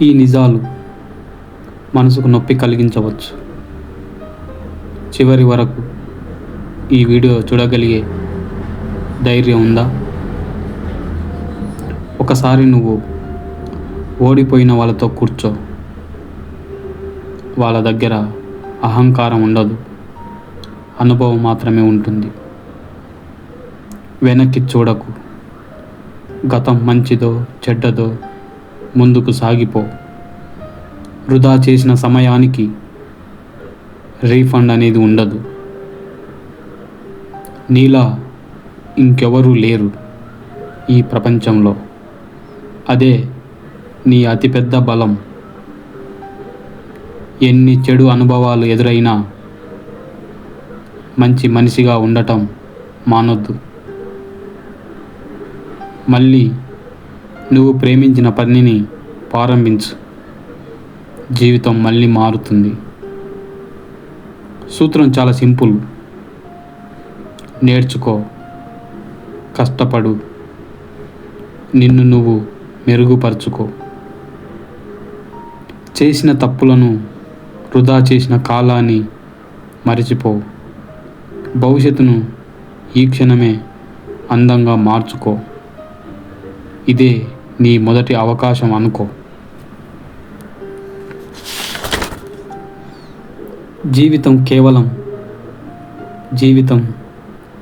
ఈ నిజాలు మనసుకు నొప్పి కలిగించవచ్చు. చివరి వరకు ఈ వీడియో చూడగలిగే ధైర్యం ఉందా? ఒకసారి నువ్వు ఓడిపోయిన వాళ్ళతో కూర్చో. వాళ్ళ దగ్గర అహంకారం ఉండదు, అనుభవం మాత్రమే ఉంటుంది. వెనక్కి చూడకు. గతం మంచిదో చెడ్డదో ముందుకు సాగిపో. వృధా చేసిన సమయానికి రీఫండ్ అనేది ఉండదు. నీలా ఇంకెవరూ లేరు ఈ ప్రపంచంలో. అదే నీ అతిపెద్ద బలం. ఎన్ని చెడు అనుభవాలు ఎదురైనా మంచి మనిషిగా ఉండటం మానొద్దు. మళ్ళీ నువ్వు ప్రేమించిన పనిని ప్రారంభించు. జీవితం మళ్ళీ మారుతుంది. సూత్రం చాలా సింపుల్. నేర్చుకో, కష్టపడు, నిన్ను నువ్వు మెరుగుపరుచుకో. చేసిన తప్పులను, వృధా చేసిన కాలాన్ని మరిచిపో. భవిష్యత్తును ఈ క్షణమే అందంగా మార్చుకో. ఇదే నీ మొదటి అవకాశం అనుకో. జీవితం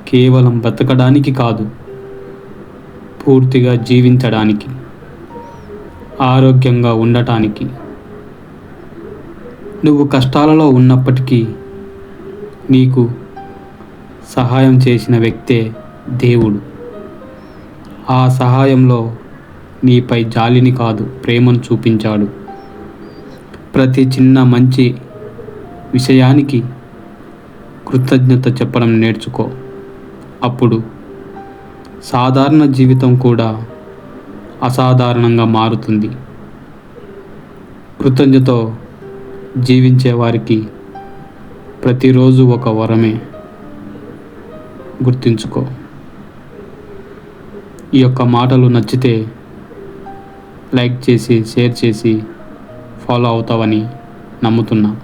కేవలం బ్రతకడానికి కాదు, పూర్తిగా జీవించడానికి, ఆరోగ్యంగా ఉండటానికి. నువ్వు కష్టాలలో ఉన్నప్పటికీ నీకు సహాయం చేసిన వ్యక్తే దేవుడు. ఆ సహాయంలో నీపై జాలిని కాదు, ప్రేమను చూపించాడు. ప్రతి చిన్న మంచి విషయానికి కృతజ్ఞత చెప్పడం నేర్చుకో. అప్పుడు సాధారణ జీవితం కూడా అసాధారణంగా మారుతుంది. కృతజ్ఞతతో జీవించే వారికి ప్రతిరోజు ఒక వరమే. గుర్తుంచుకో. ఈ యొక్క మాటలు నచ్చితే లైక్ చేసి, షేర్ చేసి ఫాలో అవుతావని నమ్ముతున్నా.